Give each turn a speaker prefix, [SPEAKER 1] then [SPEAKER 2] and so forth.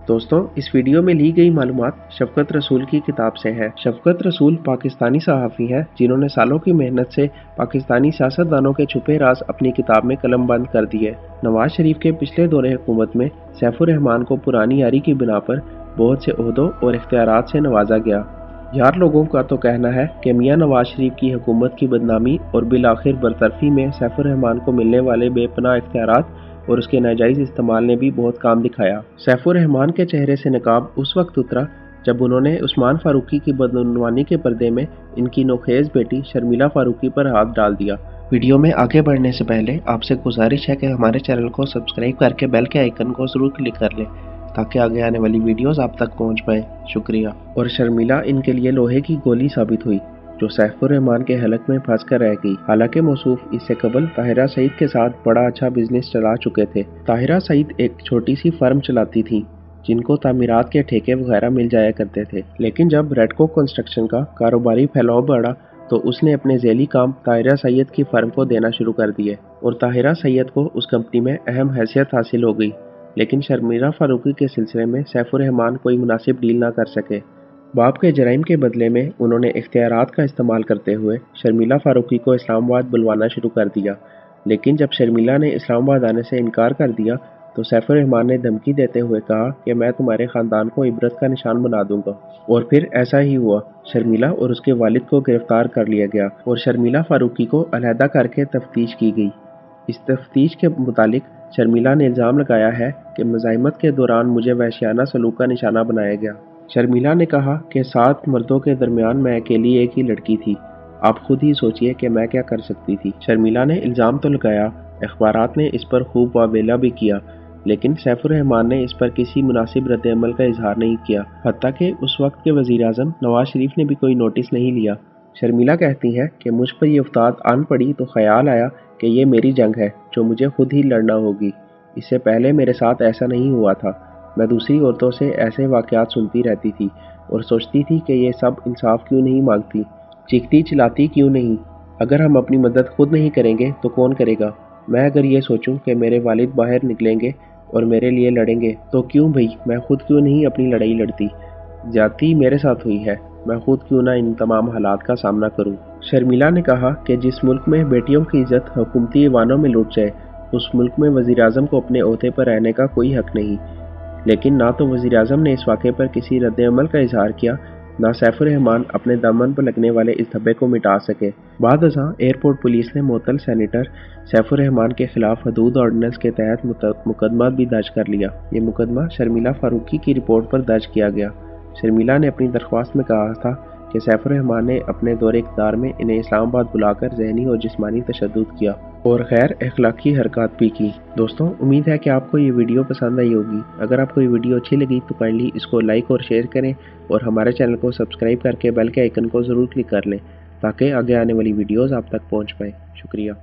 [SPEAKER 1] दोस्तों, इस वीडियो में ली गई मालूमात शफकत रसूल की किताब से है। शफकत रसूल पाकिस्तानी सहाफ़ी हैं जिन्होंने सालों की मेहनत से पाकिस्तानी सियासतदानों के छुपे राज अपनी किताब में कलमबंद कर दिए। नवाज शरीफ के पिछले दौरे हुकूमत में सैफुर रहमान को पुरानी यारी की बिना पर बहुत से ओहदों और इख्तियारात से नवाजा गया। यार लोगों का तो कहना है कि मियां नवाज शरीफ की हुकूमत की बदनामी और बिल आखिर बरतरफी में सैफुर रहमान को मिलने वाले बेपनाह इख्तियारात और उसके नाजायज़ इस्तेमाल ने भी बहुत काम दिखाया। सैफुर रहमान के चेहरे से नकाब उस वक्त उतरा जब उन्होंने उस्मान फारूकी की बदनवानी के पर्दे में इनकी नोखेज बेटी शर्मिला फारूकी पर हाथ डाल दिया। वीडियो में आगे बढ़ने से पहले आपसे गुजारिश है कि हमारे चैनल को सब्सक्राइब करके बेल के आइकन को ज़रूर क्लिक कर लें ताकि आगे आने वाली वीडियोस आप तक पहुंच पाए। शुक्रिया। और शर्मिला इनके लिए लोहे की गोली साबित हुई जो सैफुर रहमान के हलक में फंस कर रह गई। हालांकि मौसूफ इससे कबल ताहिरा सईद के साथ बड़ा अच्छा बिजनेस चला चुके थे। ताहिरा सईद एक छोटी सी फर्म चलाती थी जिनको तामीरात के ठेके वगैरह मिल जाया करते थे, लेकिन जब रेडको कंस्ट्रक्शन का कारोबारी फैलाव बढ़ा तो उसने अपने झेली काम ताहिरा सैयद की फर्म को देना शुरू कर दिए और ताहिरा सैयद को उस कंपनी में अहम हैसियत हासिल हो गई। लेकिन शर्मिला फारूकी के सिलसिले में सैफुर रहमान कोई मुनासिब डील ना कर सके। बाप के जराइम के बदले में उन्होंने इख्तियारात का इस्तेमाल करते हुए शर्मिला फारूकी को इस्लामाबाद बुलवाना शुरू कर दिया। लेकिन जब शर्मिला ने इस्लामाबाद आने से इनकार कर दिया तो सैफुर रहमान ने धमकी देते हुए कहा कि मैं तुम्हारे ख़ानदान को इबरत का निशान बना दूंगा। और फिर ऐसा ही हुआ। शर्मिला और उसके वालिद को गिरफ्तार कर लिया गया और शर्मिला फारूकी को अलहदा करके तफ्तीश की गई। इस तफ्तीश के मुतालिक शर्मिला ने इल्ज़ाम लगाया है कि मज़ाहिमत के दौरान मुझे वहशियाना सलूक का निशाना बनाया गया। शर्मिला ने कहा कि 7 मर्दों के दरमियान मैं अकेली एक ही लड़की थी। आप खुद ही सोचिए कि मैं क्या कर सकती थी। शर्मिला ने इल्ज़ाम तो लगाया, अखबारात ने इस पर खूब वावेला भी किया, लेकिन सैफुर रहमान ने इस पर किसी मुनासिब रद्द-ए-अमल का इजहार नहीं किया। हत्ता कि उस वक्त के वज़ीर-ए-आज़म नवाज शरीफ ने भी कोई नोटिस नहीं लिया। शर्मिला कहती हैं कि मुझ पर ये उफ्ताद आन पड़ी तो ख्याल आया कि ये मेरी जंग है जो मुझे खुद ही लड़ना होगी। इससे पहले मेरे साथ ऐसा नहीं हुआ था। मैं दूसरी औरतों से ऐसे वाक़यात सुनती रहती थी और सोचती थी कि ये सब इंसाफ क्यों नहीं मांगती, चीखती चिल्लाती क्यों नहीं। अगर हम अपनी मदद खुद नहीं करेंगे तो कौन करेगा। मैं अगर ये सोचूं कि मेरे वालिद बाहर निकलेंगे और मेरे लिए लड़ेंगे तो क्यों भाई, मैं खुद क्यों नहीं अपनी लड़ाई लड़ती। ज्यादती मेरे साथ हुई है, मैं खुद क्यों ना इन तमाम हालात का सामना करूं। शर्मिला ने कहा कि जिस मुल्क में बेटियों की इज्जत हुकूमती ऐवानों में लुट जाए उस मुल्क में वज़ीर-ए-आज़म को अपने ओहदे पर रहने का कोई हक नहीं। लेकिन ना तो वज़ीर-ए-आज़म ने इस वाक़े पर किसी रद्द-ए-अमल का इजहार किया, ना सैफुर रहमान अपने दामन पर लगने वाले इस धब्बे को मिटा सके। बाद अज़ां एयरपोर्ट पुलिस ने मुअत्तल सेनेटर सैफुर रहमान के खिलाफ हदूद ऑर्डिनेंस के तहत मुकदमा भी दर्ज कर लिया। ये मुकदमा शर्मिला फारूकी की रिपोर्ट पर दर्ज किया गया। शर्मिला ने अपनी दरख्वास्त में कहा था कि सैफुर रहमान ने अपने दौरे इक़्तिदार में इन्हें इस्लामाबाद बुलाकर ज़हनी और जिस्मानी तशद्दुद किया और गैर अखलाकी हरकत भी की। दोस्तों, उम्मीद है कि आपको ये वीडियो पसंद आई होगी। अगर आपको ये वीडियो अच्छी लगी तो काइंडली इसको लाइक और शेयर करें और हमारे चैनल को सब्सक्राइब करके बेल के आइकन को ज़रूर क्लिक कर लें ताकि आगे आने वाली वीडियोज़ आप तक पहुँच पाए। शुक्रिया।